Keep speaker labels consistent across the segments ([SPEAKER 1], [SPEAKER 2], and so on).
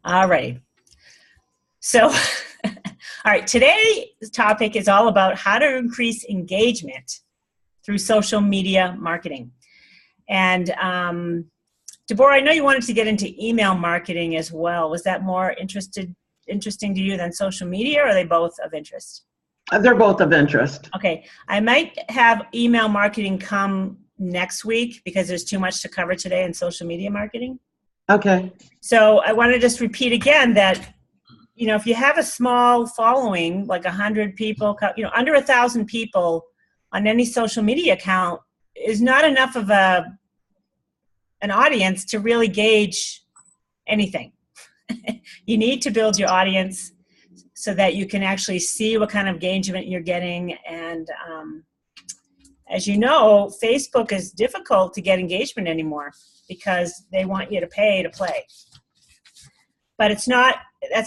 [SPEAKER 1] All right. So, all right, today's topic is all about how to increase engagement through social media marketing. And Deborah, I know you wanted to get into email marketing as well. Was that more interesting to you than social media, or are they both of interest?
[SPEAKER 2] They're both of interest.
[SPEAKER 1] Okay, I might have email marketing come next week because there's too much to cover today in social media marketing.
[SPEAKER 2] Okay.
[SPEAKER 1] So I want to just repeat again that, you know, if you have a small following, like 100 people, you know, under 1,000 people on any social media account is not enough of an audience to really gauge anything. You need to build your audience so that you can actually see what kind of engagement you're getting. And as you know, Facebook is difficult to get engagement anymore because they want you to pay to play. But that's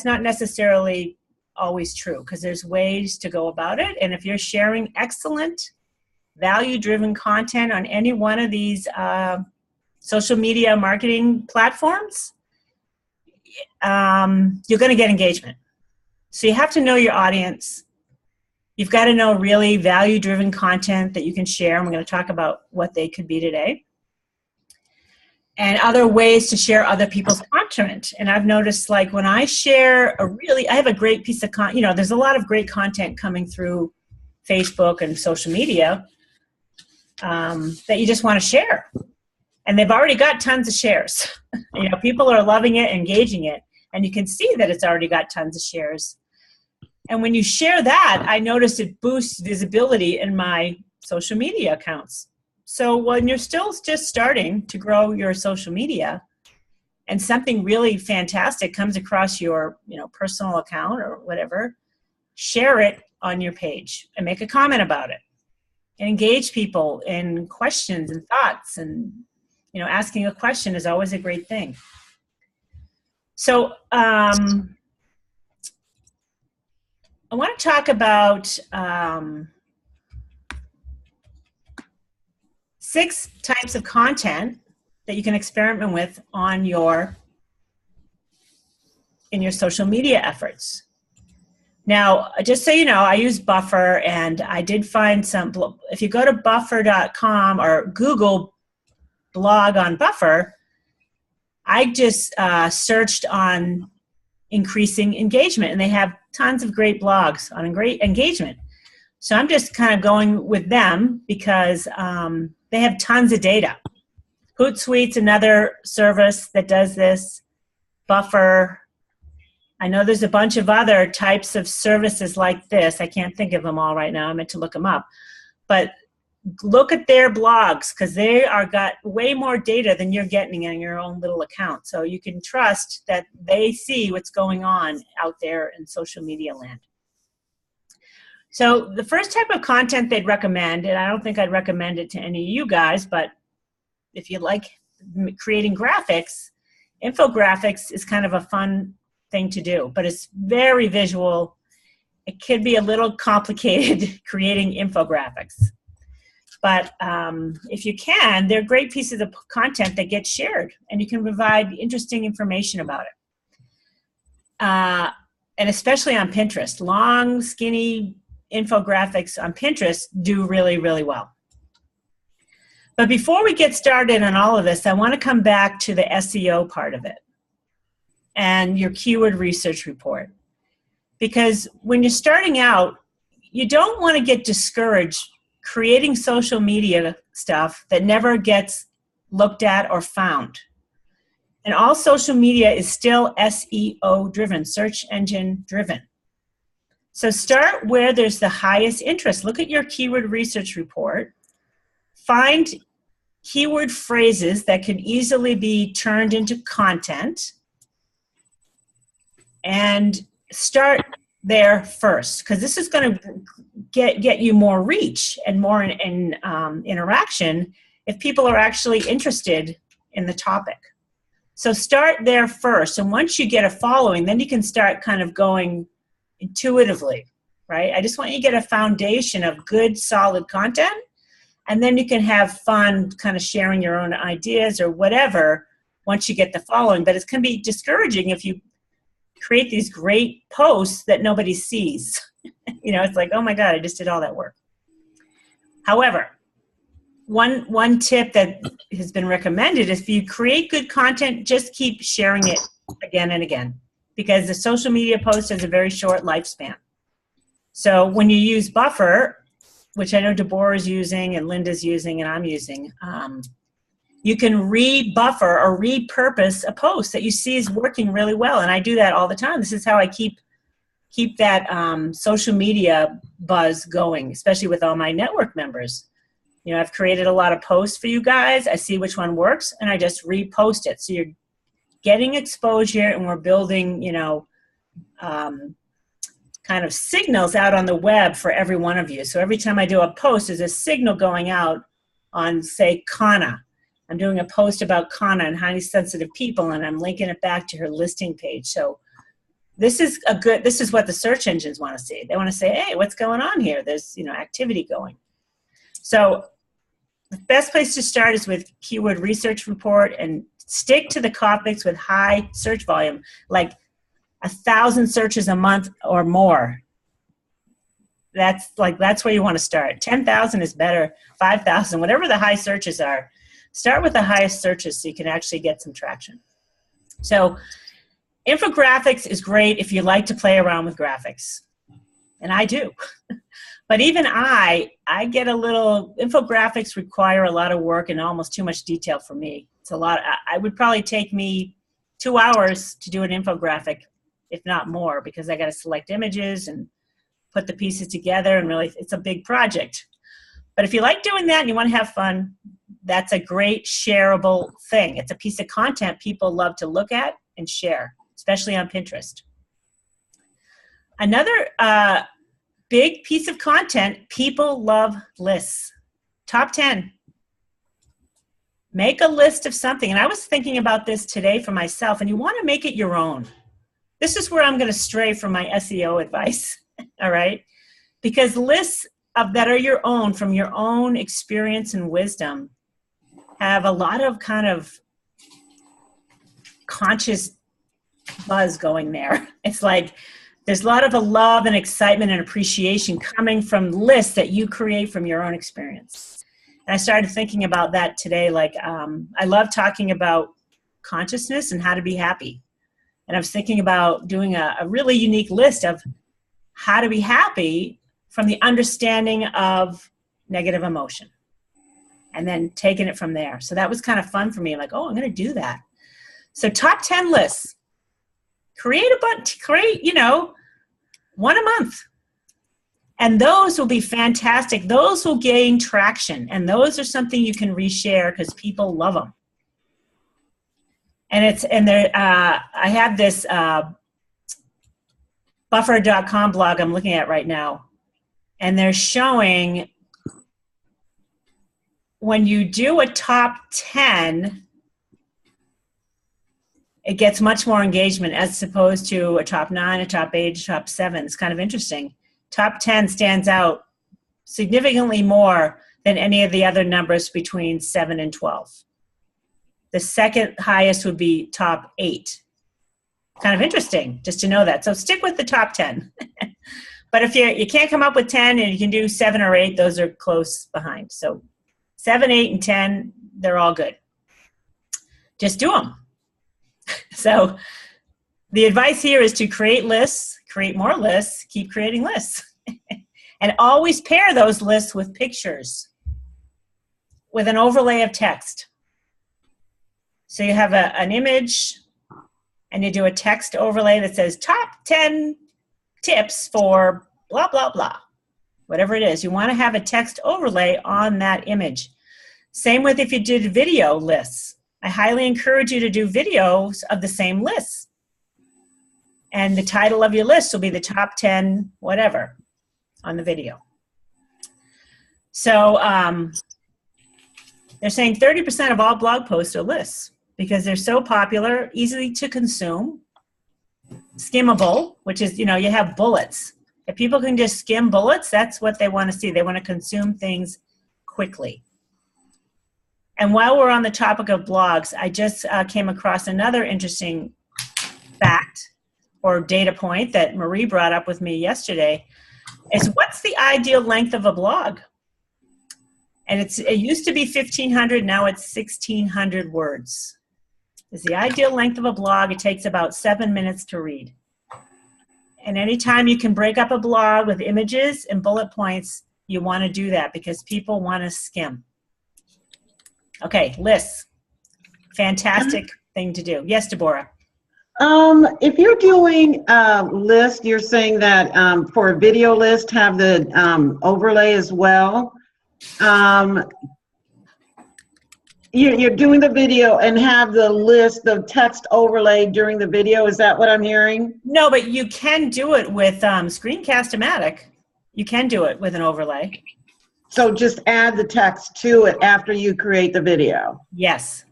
[SPEAKER 1] not necessarily always true, because there's ways to go about it. And if you're sharing excellent, value-driven content on any one of these social media marketing platforms, you're going to get engagement. So you have to know your audience. You've got to know really value-driven content that you can share. And we're going to talk about what they could be today. And other ways to share other people's content. And I've noticed, like, when I share I have a great piece of content, you know, there's a lot of great content coming through Facebook and social media that you just want to share. And they've already got tons of shares. You know, people are loving it, engaging it, and you can see that it's already got tons of shares. And when you share that, I notice it boosts visibility in my social media accounts. So when you're still just starting to grow your social media and something really fantastic comes across your, you know, personal account or whatever, share it on your page and make a comment about it and engage people in questions and thoughts. And, you know, asking a question is always a great thing. So I want to talk about 6 types of content that you can experiment with in your social media efforts. Now, just so you know, I use Buffer, and I did find some. If you go to buffer.com or Google blog on Buffer, I just searched on increasing engagement, and they have tons of great blogs on great engagement. So I'm just kind of going with them because they have tons of data. Hootsuite's another service that does this. Buffer. I know there's a bunch of other types of services like this. I can't think of them all right now. I meant to look them up. But look at their blogs, because they got way more data than you're getting in your own little account. So you can trust that they see what's going on out there in social media land. So the first type of content they'd recommend, and I don't think I'd recommend it to any of you guys, but if you like creating graphics, infographics is kind of a fun thing to do, but it's very visual. It could be a little complicated creating infographics. But if you can, they're great pieces of content that get shared, and you can provide interesting information about it. And especially on Pinterest, long, skinny infographics on Pinterest do really, really well. But before we get started on all of this, I want to come back to the SEO part of it and your keyword research report. Because when you're starting out, you don't want to get discouraged creating social media stuff that never gets looked at or found. And all social media is still SEO driven, search engine driven. So start where there's the highest interest. Look at your keyword research report. Find keyword phrases that can easily be turned into content, and start there first, because this is going to get you more reach and more interaction if people are actually interested in the topic. So start there first, and once you get a following, then you can start kind of going intuitively, right? I just want you to get a foundation of good, solid content, and then you can have fun kind of sharing your own ideas or whatever once you get the following. But it can be discouraging if you create these great posts that nobody sees. You know, it's like, oh my God, I just did all that work. However, one tip that has been recommended is if you create good content, just keep sharing it again and again, because the social media post has a very short lifespan. So when you use Buffer, which I know Deborah is using and Linda's using and I'm using, you can re-buffer or repurpose a post that you see is working really well. And I do that all the time. This is how I keep that social media buzz going, especially with all my network members. You know, I've created a lot of posts for you guys. I see which one works, and I just repost it. So you're getting exposure, and we're building, you know, kind of signals out on the web for every one of you. So every time I do a post, there's a signal going out on, say, Kana. I'm doing a post about Kana and highly sensitive people, and I'm linking it back to her listing page. So this is what the search engines want to see. They want to say, hey, what's going on here? There's, you know, activity going. So the best place to start is with keyword research report, and stick to the topics with high search volume, like 1,000 searches a month or more. That's where you want to start. 10,000 is better, 5,000, whatever the high searches are. Start with the highest searches so you can actually get some traction. So infographics is great if you like to play around with graphics. And I do. But even I get a little, infographics require a lot of work and almost too much detail for me. It's a lot. I would probably take me 2 hours to do an infographic, if not more, because I got to select images and put the pieces together, and really it's a big project. But if you like doing that and you want to have fun, that's a great shareable thing. It's a piece of content people love to look at and share, especially on Pinterest. Another big piece of content, people love lists. Top 10. Make a list of something. And I was thinking about this today for myself, and you want to make it your own. This is where I'm going to stray from my SEO advice, all right? Because lists that are your own, from your own experience and wisdom, have a lot of kind of conscious buzz going there. It's like there's a lot of love and excitement and appreciation coming from lists that you create from your own experience. And I started thinking about that today. Like, I love talking about consciousness and how to be happy. And I was thinking about doing a really unique list of how to be happy from the understanding of negative emotion, and then taking it from there. So that was kind of fun for me. Like, oh, I'm going to do that. So top 10 lists. Create a bunch, you know, one a month. And those will be fantastic. Those will gain traction. And those are something you can reshare because people love them. And I have this buffer.com blog I'm looking at right now. And they're showing when you do a top 10, it gets much more engagement as opposed to a top 9, a top 8, a top 7. It's kind of interesting. Top 10 stands out significantly more than any of the other numbers between 7 and 12. The second highest would be top 8. Kind of interesting just to know that. So stick with the top 10. But if you can't come up with 10 and you can do 7 or 8, those are close behind. So 7, 8, and 10, they're all good. Just do them. So the advice here is to create lists, create more lists, keep creating lists. And always pair those lists with pictures, with an overlay of text. So you have an image, and you do a text overlay that says top 10 tips for blah, blah, blah. Whatever it is, you want to have a text overlay on that image. Same with if you did video lists. I highly encourage you to do videos of the same lists. And the title of your list will be the top 10 whatever on the video. So they're saying 30% of all blog posts are lists because they're so popular, easily to consume, skimmable, which is, you know, you have bullets. If people can just skim bullets, that's what they want to see. They want to consume things quickly. And while we're on the topic of blogs, I just came across another interesting fact or data point that Marie brought up with me yesterday is, what's the ideal length of a blog? And it used to be 1,500, now it's 1,600 words. Is the ideal length of a blog. It takes about 7 minutes to read. And anytime you can break up a blog with images and bullet points, you want to do that because people want to skim. Okay, lists. Fantastic thing to do. Yes, Deborah.
[SPEAKER 2] If you're doing a list, you're saying that for a video list, have the overlay as well. You're doing the video and have the list, the text overlay during the video. Is that what I'm hearing?
[SPEAKER 1] No, but you can do it with Screencast-O-Matic. You can do it with an overlay.
[SPEAKER 2] So just add the text to it after you create the video.
[SPEAKER 1] Yes.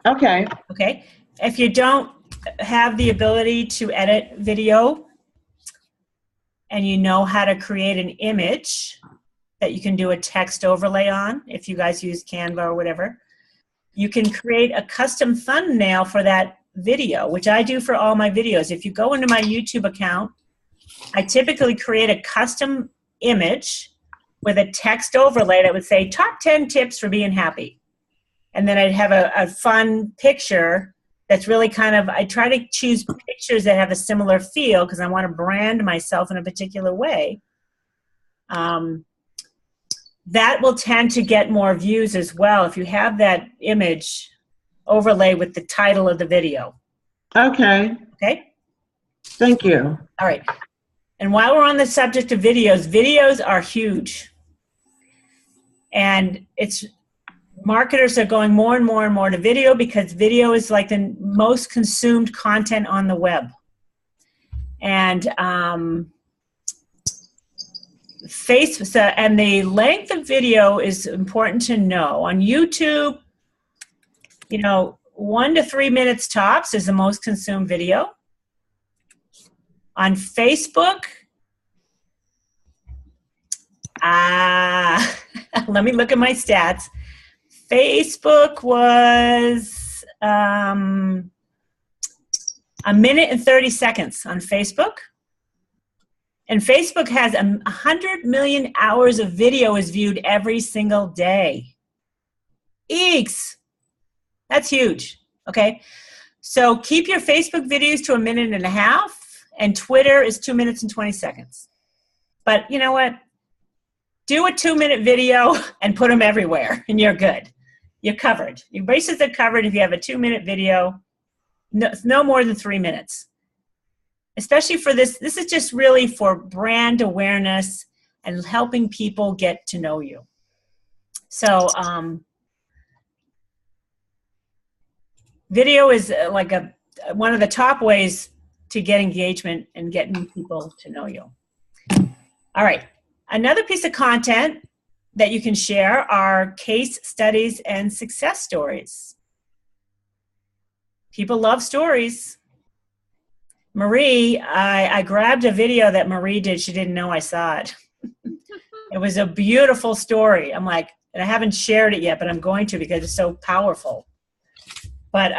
[SPEAKER 2] Okay.
[SPEAKER 1] Okay. If you don't have the ability to edit video and you know how to create an image that you can do a text overlay on, if you guys use Canva or whatever, you can create a custom thumbnail for that video, which I do for all my videos. If you go into my YouTube account, I typically create a custom image with a text overlay that would say top 10 tips for being happy. And then I'd have a fun picture that's really kind of, I try to choose pictures that have a similar feel because I want to brand myself in a particular way. That will tend to get more views as well if you have that image overlay with the title of the video.
[SPEAKER 2] Okay.
[SPEAKER 1] Okay?
[SPEAKER 2] Thank you.
[SPEAKER 1] All right. And while we're on the subject of videos, videos are huge. And marketers are going more and more and more to video because video is like the most consumed content on the web. And and the length of video is important to know. On YouTube, 1 to 3 minutes tops is the most consumed video. On Facebook, let me look at my stats. Facebook was 1 minute and 30 seconds on Facebook. And Facebook has 100 million hours of video is viewed every single day. Eeks! That's huge, okay? So keep your Facebook videos to 1.5 minutes, and Twitter is 2 minutes and 20 seconds. But you know what? Do a 2-minute video and put them everywhere, and you're good. You're covered. Your bases are covered if you have a 2-minute video, no more than 3 minutes. Especially for this is just really for brand awareness and helping people get to know you. So video is like one of the top ways to get engagement and getting people to know you. All right, another piece of content that you can share are case studies and success stories. People love stories. Marie, I grabbed a video that Marie did. She didn't know I saw it. It was a beautiful story. I'm like, and I haven't shared it yet, but I'm going to because it's so powerful. But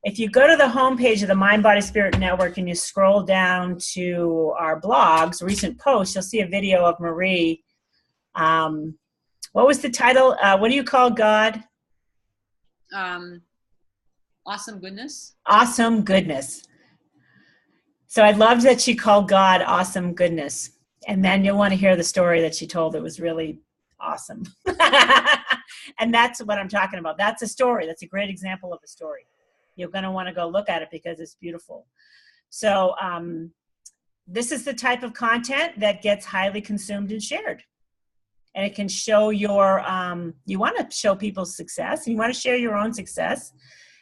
[SPEAKER 1] if you go to the homepage of the Mind, Body, Spirit Network and you scroll down to our blogs, recent posts, you'll see a video of Marie. What was the title? What do you call God?
[SPEAKER 3] Awesome goodness.
[SPEAKER 1] Awesome goodness. So I loved that she called God awesome goodness. And then you'll want to hear the story that she told. It was really awesome. And that's what I'm talking about. That's a story. That's a great example of a story. You're going to want to go look at it because it's beautiful. So this is the type of content that gets highly consumed and shared. And it can show your, you want to show people's success, and you want to share your own success,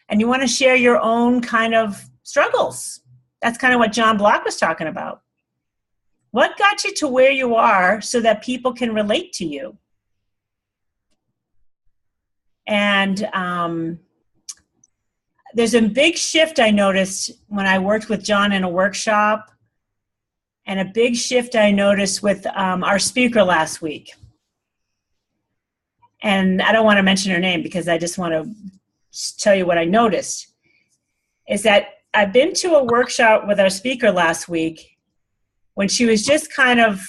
[SPEAKER 1] and you want to share your own kind of struggles. That's kind of what John Block was talking about. What got you to where you are so that people can relate to you? And there's a big shift I noticed when I worked with John in a workshop, and a big shift I noticed with our speaker last week. And I don't want to mention her name because I just want to tell you what I noticed, is that I've been to a workshop with our speaker last week when she was just kind of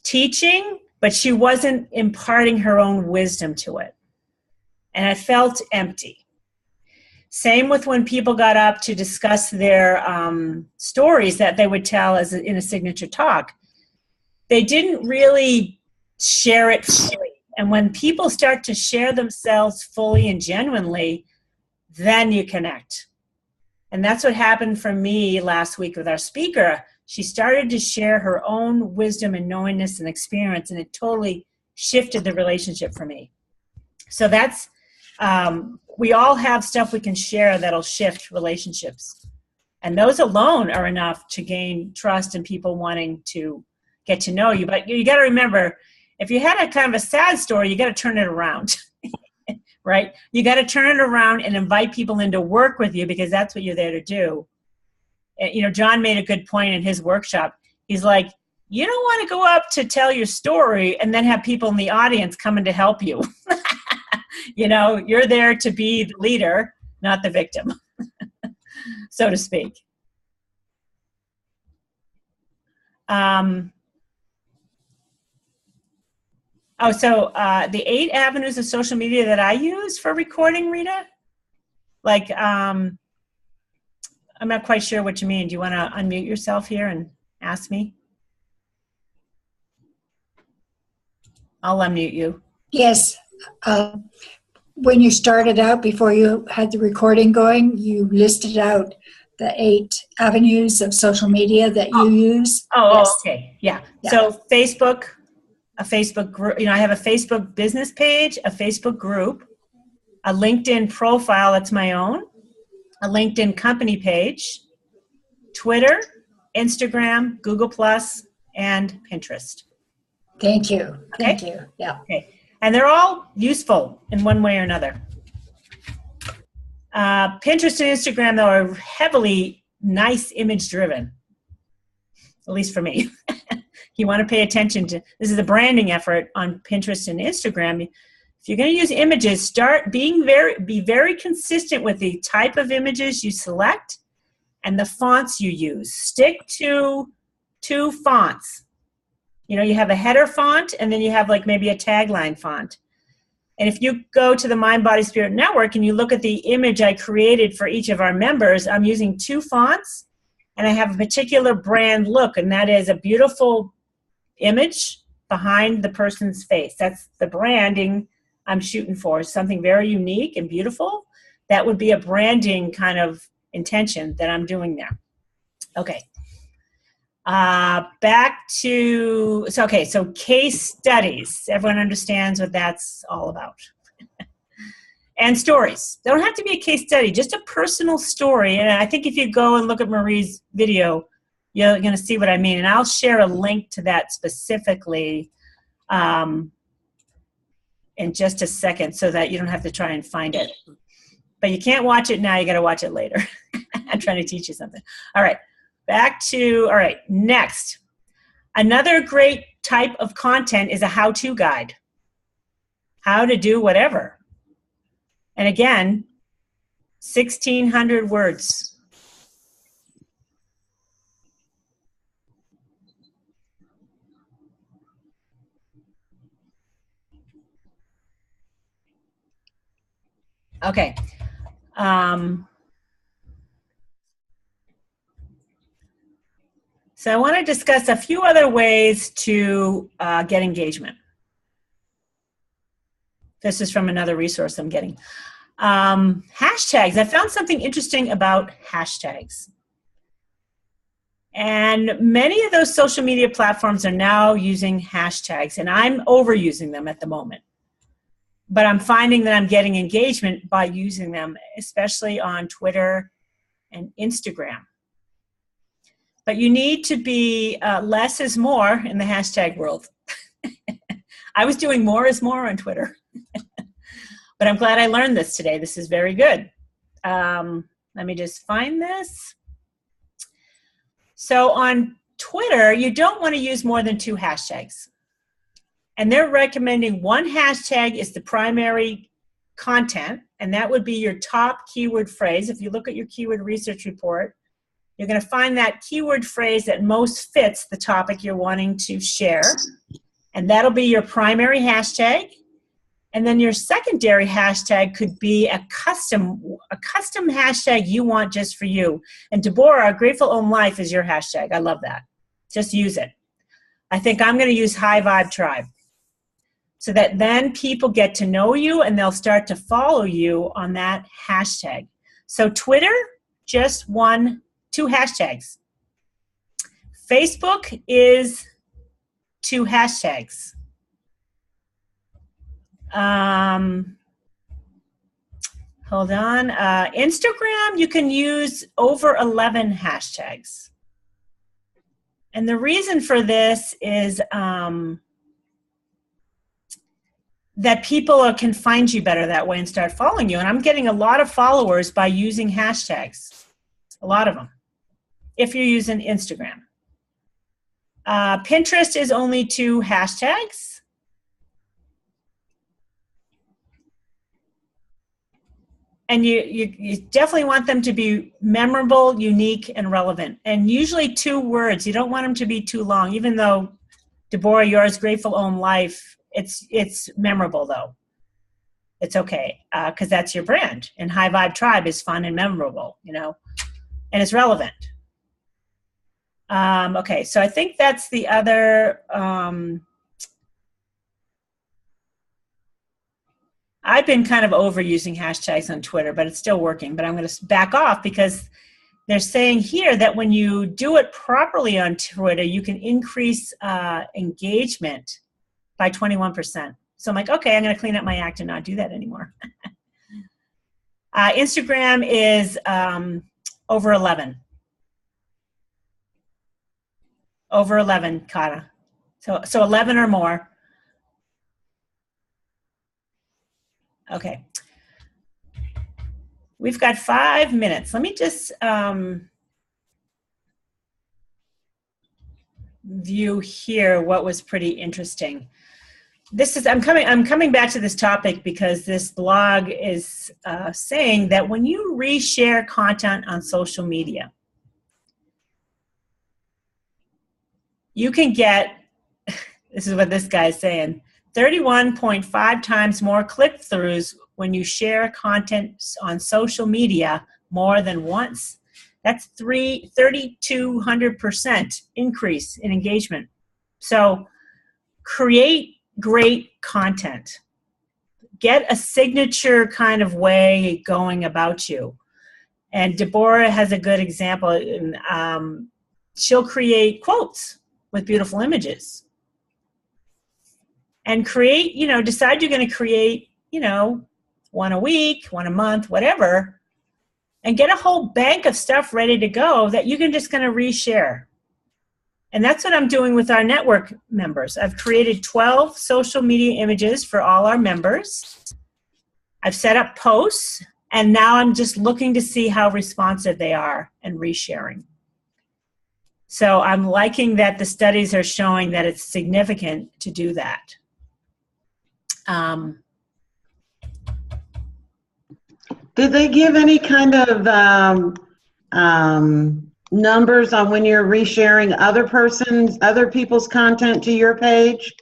[SPEAKER 1] teaching, but she wasn't imparting her own wisdom to it. And I felt empty. Same with when people got up to discuss their stories that they would tell in a signature talk. They didn't really share it fully. And when people start to share themselves fully and genuinely, then you connect. And that's what happened for me last week with our speaker. She started to share her own wisdom and knowingness and experience, and it totally shifted the relationship for me. So that's, we all have stuff we can share that'll shift relationships. And those alone are enough to gain trust and people wanting to get to know you. But you got to remember, if you had a kind of a sad story, you got to turn it around. Right? You got to turn it around and invite people in to work with you, because that's what you're there to do. You know, John made a good point in his workshop. He's like, you don't want to go up to tell your story and then have people in the audience coming to help you. You know, you're there to be the leader, not the victim, so to speak. The 8 avenues of social media that I use for recording, Rita, like, I'm not quite sure what you mean. Do you want to unmute yourself here and ask me? I'll unmute you.
[SPEAKER 4] Yes. When you started out, before you had the recording going, you listed out the 8 avenues of social media that you use.
[SPEAKER 1] Oh,
[SPEAKER 4] yes.
[SPEAKER 1] Okay. Yeah. So Facebook, a Facebook group, you know, I have a Facebook business page, a Facebook group, a LinkedIn profile that's my own, a LinkedIn company page, Twitter, Instagram, Google+, and Pinterest.
[SPEAKER 4] Thank you.
[SPEAKER 1] Okay?
[SPEAKER 4] Thank you. Yeah.
[SPEAKER 1] Okay. And they're all useful in one way or another. Pinterest and Instagram, though, are heavily nice image driven, at least for me. You want to pay attention to, this is a branding effort on Pinterest and Instagram. If you're going to use images, start be very consistent with the type of images you select and the fonts you use. Stick to 2 fonts. You know, you have a header font and then you have like maybe a tagline font. And if you go to the Mind, Body, Spirit Network and you look at the image I created for each of our members, I'm using 2 fonts and I have a particular brand look, and that is a beautiful image behind the person's face. That's the branding I'm shooting for, something very unique and beautiful. That would be a branding kind of intention that I'm doing there. Okay. Back to, so case studies. Everyone understands what that's all about. And stories. They don't have to be a case study, just a personal story. And I think if you go and look at Marie's video, you're going to see what I mean. And I'll share a link to that specifically in just a second so that you don't have to try and find it. But you can't watch it now. You got to watch it later. I'm trying to teach you something. All right. Next. Another great type of content is a how-to guide. How to do whatever. And again, 1,600 words. Okay. So I want to discuss a few other ways to get engagement. This is from another resource I'm getting. Hashtags. I found something interesting about hashtags. And many of those social media platforms are now using hashtags, and I'm overusing them at the moment. But I'm finding that I'm getting engagement by using them, especially on Twitter and Instagram. But you need to be less is more in the hashtag world. I was doing more is more on Twitter. But I'm glad I learned this today. This is very good. Let me just find this. So on Twitter, you don't want to use more than 2 hashtags. And they're recommending 1 hashtag is the primary content, and that would be your top keyword phrase. If you look at your keyword research report, you're going to find that keyword phrase that most fits the topic you're wanting to share, and that'll be your primary hashtag. And then your secondary hashtag could be a custom hashtag you want just for you. And Deborah, Grateful Ohm Life is your hashtag. I love that. Just use it. I think I'm going to use High Vibe Tribe, so that then people get to know you and they'll start to follow you on that hashtag. So Twitter, just 2 hashtags. Facebook is 2 hashtags. Hold on. Instagram, you can use over 11 hashtags. And the reason for this is that people can find you better that way and start following you. And I'm getting a lot of followers by using hashtags, a lot of them, if you're using Instagram. Pinterest is only 2 hashtags. And you definitely want them to be memorable, unique, and relevant. And usually 2 words. You don't want them to be too long, even though, Deborah, yours, Grateful Ohm Life, it's memorable, though. It's okay, because that's your brand. And High Vibe Tribe is fun and memorable, and it's relevant. Okay, so I think that's the other... I've been kind of overusing hashtags on Twitter, but it's still working. But I'm going to back off because they're saying here that when you do it properly on Twitter, you can increase engagement by 21%. So I'm like, okay, I'm going to clean up my act and not do that anymore. Instagram is over 11. Over 11, Kata. So 11 or more. Okay. We've got 5 minutes. Let me just view here what was pretty interesting. I'm coming back to this topic because this blog is saying that when you reshare content on social media, you can get, this is what this guy's saying, 31.5 times more click-throughs when you share content on social media more than once. That's 3,200% increase in engagement. So create great content. Get a signature kind of way going about you. And Deborah has a good example. She'll create quotes with beautiful images. And create, decide you're going to create, 1 a week, 1 a month, whatever, and get a whole bank of stuff ready to go that you're just going to reshare. And that's what I'm doing with our network members. I've created 12 social media images for all our members. I've set up posts, and now I'm just looking to see how responsive they are and resharing. So I'm liking that the studies are showing that it's significant to do that.
[SPEAKER 2] Did they give any kind of numbers on when you're resharing other people's content to your page?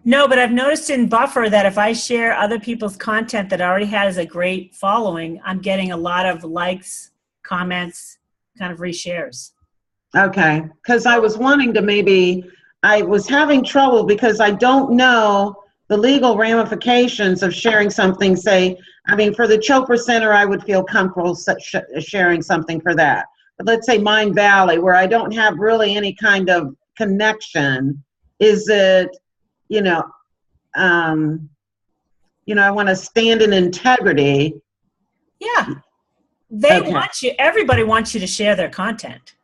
[SPEAKER 1] No, but I've noticed in Buffer that if I share other people's content that already has a great following, I'm getting a lot of likes, comments, kind of reshares.
[SPEAKER 2] Okay, because I was wanting to I was having trouble because I don't know the legal ramifications of sharing something, for the Chopra Center, I would feel comfortable sharing something for that. But let's say Mind Valley, where I don't have really any kind of connection, is it, I want to stand in integrity.
[SPEAKER 1] Yeah. They want you, everybody wants you to share their content.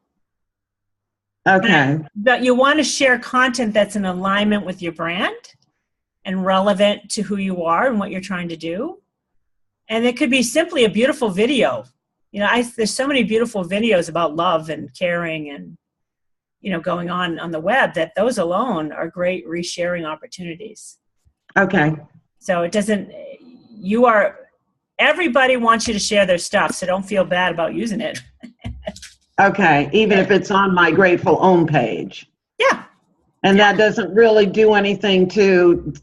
[SPEAKER 2] Okay.
[SPEAKER 1] But you want to share content that's in alignment with your brand and relevant to who you are and what you're trying to do. And it could be simply a beautiful video. There's so many beautiful videos about love and caring and, going on the web, that those alone are great resharing opportunities.
[SPEAKER 2] Okay.
[SPEAKER 1] So everybody wants you to share their stuff, so don't feel bad about using it.
[SPEAKER 2] Okay, even if it's on my Grateful Own page.
[SPEAKER 1] Yeah.
[SPEAKER 2] And that doesn't really do anything to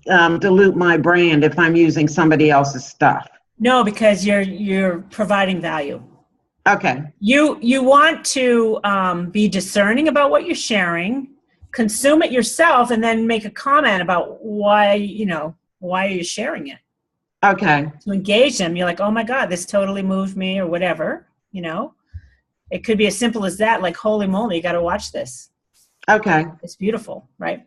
[SPEAKER 2] dilute my brand if I'm using somebody else's stuff.
[SPEAKER 1] No, because you're providing value.
[SPEAKER 2] Okay.
[SPEAKER 1] You want to be discerning about what you're sharing, consume it yourself, and then make a comment about why are you sharing it.
[SPEAKER 2] Okay.
[SPEAKER 1] To engage them, you're like, oh my God, this totally moved me, or whatever. It could be as simple as that, like, holy moly, you got to watch this.
[SPEAKER 2] Okay.
[SPEAKER 1] It's beautiful, right?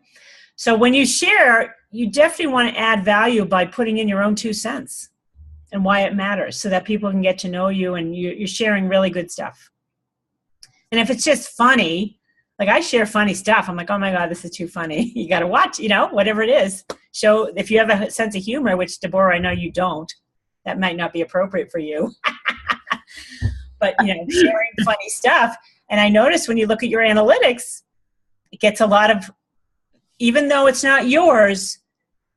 [SPEAKER 1] So when you share, you definitely want to add value by putting in your own 2 cents and why it matters, so that people can get to know you, and you're sharing really good stuff. And if it's just funny, like I share funny stuff, I'm like, oh my God, this is too funny. You got to watch, whatever it is. Show, if you have a sense of humor, which Deborah, I know you don't, that might not be appropriate for you. But, sharing funny stuff. And I notice when you look at your analytics, it gets a lot of, even though it's not yours,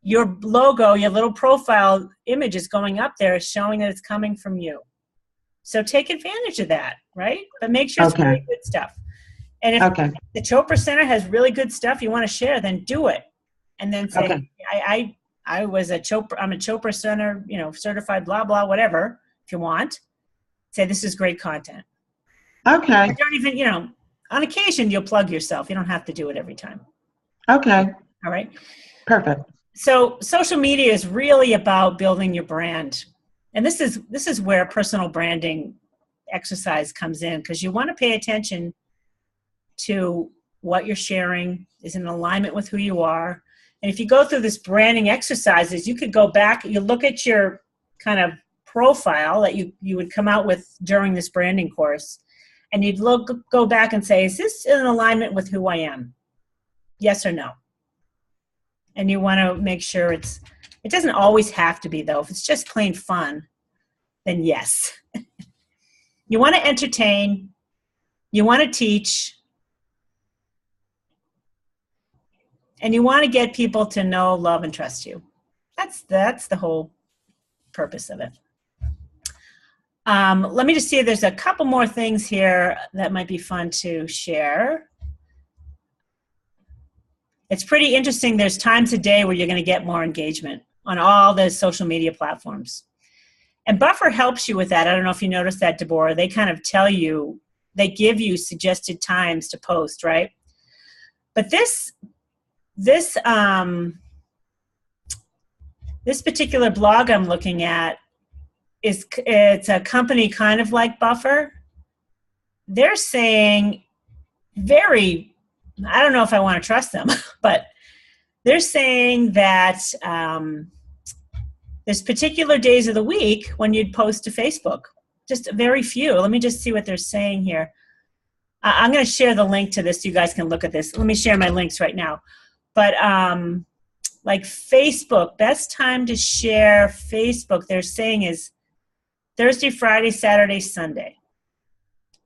[SPEAKER 1] your logo, your little profile image is going up there, showing that it's coming from you. So take advantage of that, right? But make sure it's really good stuff. And if the Chopra Center has really good stuff you want to share, then do it. And then say, I'm a Chopra Center, certified, blah, blah, whatever, if you want. Say, this is great content.
[SPEAKER 2] Okay.
[SPEAKER 1] Or don't even, on occasion, you'll plug yourself. You don't have to do it every time.
[SPEAKER 2] Okay.
[SPEAKER 1] All right.
[SPEAKER 2] Perfect.
[SPEAKER 1] So social media is really about building your brand. And this is where personal branding exercise comes in, because you want to pay attention to what you're sharing is in alignment with who you are. And if you go through this branding exercises, you could go back, you look at your kind of profile that you would come out with during this branding course, and you'd go back and say, is this in alignment with who I am? Yes or no? And you want to make sure it doesn't always have to be, though. If it's just plain fun, then yes. You want to entertain, you want to teach, and you want to get people to know, love, and trust you. That's the whole purpose of it. Let me just see if there's a couple more things here that might be fun to share. It's pretty interesting. There's times a day where you're going to get more engagement on all the social media platforms. And Buffer helps you with that. I don't know if you noticed that, Deborah. They kind of tell you, they give you suggested times to post, right? But this particular blog I'm looking at, it's a company kind of like Buffer. They're saying I don't know if I want to trust them, but they're saying that there's particular days of the week when you'd post to Facebook. Just very few. Let me just see what they're saying here. I'm going to share the link to this so you guys can look at this. Let me share my links right now. But like Facebook, best time to share Facebook, they're saying is Thursday, Friday, Saturday, Sunday.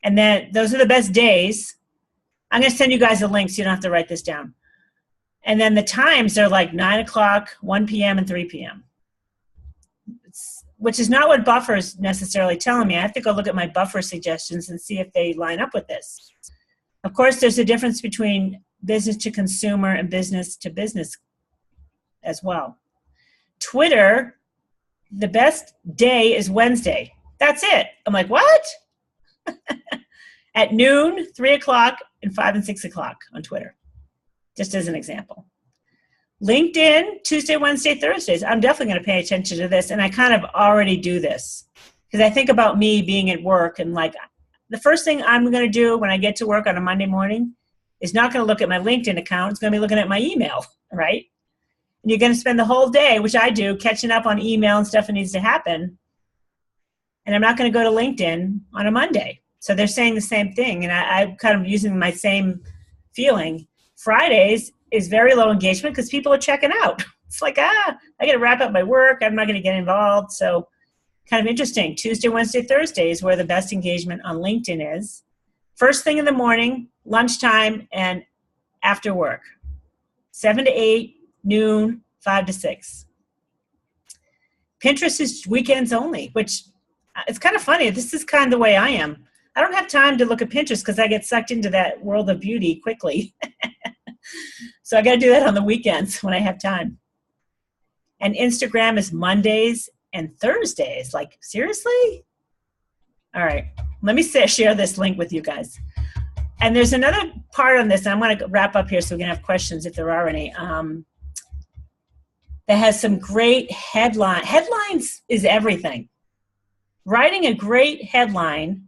[SPEAKER 1] And then those are the best days. I'm going to send you guys a link so you don't have to write this down. And then the times are like 9 o'clock, 1 p.m., and 3 p.m., which is not what Buffer is necessarily telling me. I have to go look at my Buffer suggestions and see if they line up with this. Of course, there's a difference between business to consumer and business to business as well. Twitter, the best day is Wednesday. That's it. I'm like, what? At noon, 3 o'clock, and 5 and 6 o'clock on Twitter, just as an example. LinkedIn, Tuesday, Wednesday, Thursdays. I'm definitely going to pay attention to this, and I kind of already do this because I think about me being at work, and like the first thing I'm going to do when I get to work on a Monday morning is not going to look at my LinkedIn account. It's going to be looking at my email, right? And you're going to spend the whole day, which I do, catching up on email and stuff that needs to happen. And I'm not going to go to LinkedIn on a Monday. So they're saying the same thing, and I'm kind of using my same feeling. Fridays is very low engagement because people are checking out. It's like, I got to wrap up my work. I'm not going to get involved. So kind of interesting. Tuesday, Wednesday, Thursday is where the best engagement on LinkedIn is. First thing in the morning, lunchtime, and after work. 7 to 8, noon, 5 to 6. Pinterest is weekends only, which it's kind of funny. This is kind of the way I am. I don't have time to look at Pinterest because I get sucked into that world of beauty quickly. So I got to do that on the weekends when I have time. And Instagram is Mondays and Thursdays. Like, seriously? All right. Let me share this link with you guys. And there's another part on this, and I'm going to wrap up here so we can have questions if there are any, that has some great headline. Headlines is everything. Writing a great headline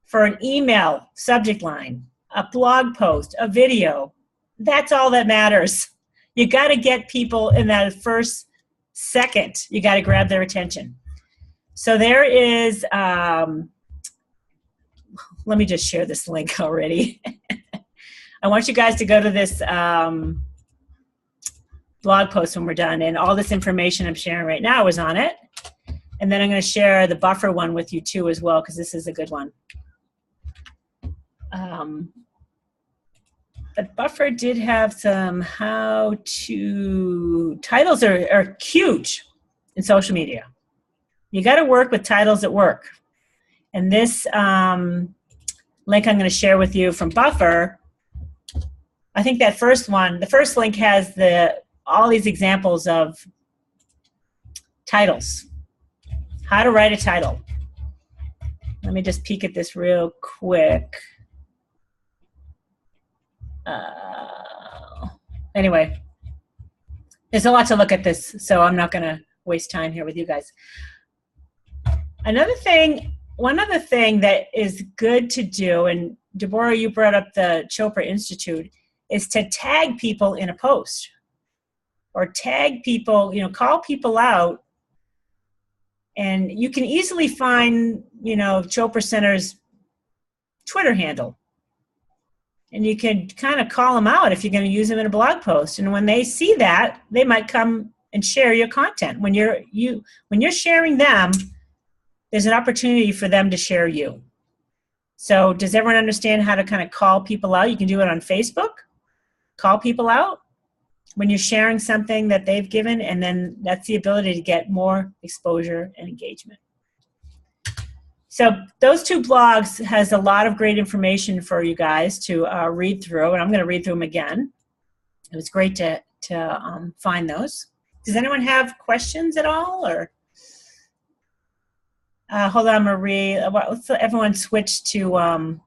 [SPEAKER 1] for an email subject line, a blog post, a video, that's all that matters. You got to get people in that first second. You got to grab their attention. So there is, let me just share this link already. I want you guys to go to this blog post when we're done, and all this information I'm sharing right now is on it. And then I'm going to share the Buffer one with you too as well, because this is a good one. But Buffer did have some how-to titles are huge in social media. You got to work with titles that work. And this link I'm going to share with you from Buffer, I think that first one, the first link has all these examples of titles. How to write a title. Let me just peek at this real quick. Anyway, there's a lot to look at this, so I'm not going to waste time here with you guys. One other thing that is good to do, and Deborah, you brought up the Chopra Institute, is to tag people in a post. Or tag people, call people out. And you can easily find, Chopra Center's Twitter handle. And you can kind of call them out if you're going to use them in a blog post. And when they see that, they might come and share your content. When you're sharing them, there's an opportunity for them to share you. So does everyone understand how to kind of call people out? You can do it on Facebook. Call people out when you're sharing something that they've given, and then that's the ability to get more exposure and engagement. So those two blogs has a lot of great information for you guys to read through, and I'm going to read through them again. It was great to find those. Does anyone have questions at all? Or hold on, Marie. Let's let everyone switch to on.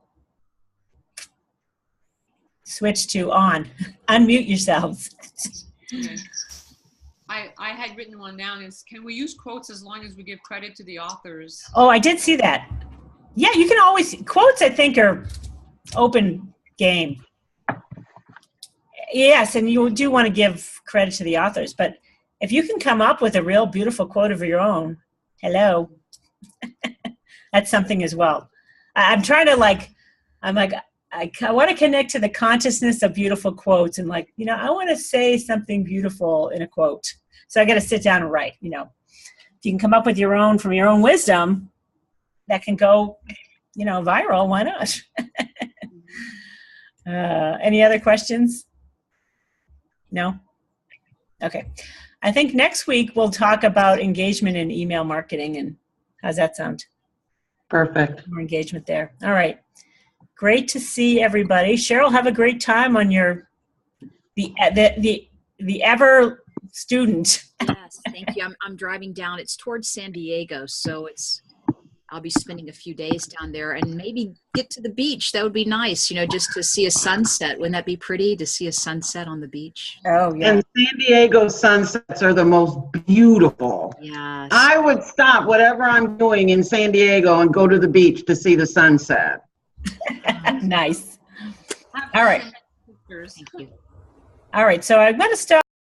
[SPEAKER 1] Unmute yourselves.
[SPEAKER 3] Okay. I had written one down. Is can we use quotes as long as we give credit to the authors?
[SPEAKER 1] Oh, I did see that. Yeah, you can always, quotes I think are open game. Yes, and you do want to give credit to the authors, but if you can come up with a real beautiful quote of your own, hello, that's something as well. I'm trying to I want to connect to the consciousness of beautiful quotes, and I want to say something beautiful in a quote. So I got to sit down and write, If you can come up with your own from your own wisdom, that can go, viral, why not? Any other questions? No? Okay. I think next week we'll talk about engagement in email marketing, and how's that sound?
[SPEAKER 2] Perfect.
[SPEAKER 1] More engagement there. All right. Great to see everybody. Cheryl, have a great time on the ever student.
[SPEAKER 5] Yes, thank you. I'm driving down. It's towards San Diego, so I'll be spending a few days down there, and maybe get to the beach. That would be nice, just to see a sunset. Wouldn't that be pretty to see a sunset on the beach?
[SPEAKER 1] Oh yeah.
[SPEAKER 2] And San Diego sunsets are the most beautiful.
[SPEAKER 5] Yes.
[SPEAKER 2] I would stop whatever I'm doing in San Diego and go to the beach to see the sunset.
[SPEAKER 1] Nice. All right.
[SPEAKER 5] Thank you.
[SPEAKER 1] All right. So I'm going to start.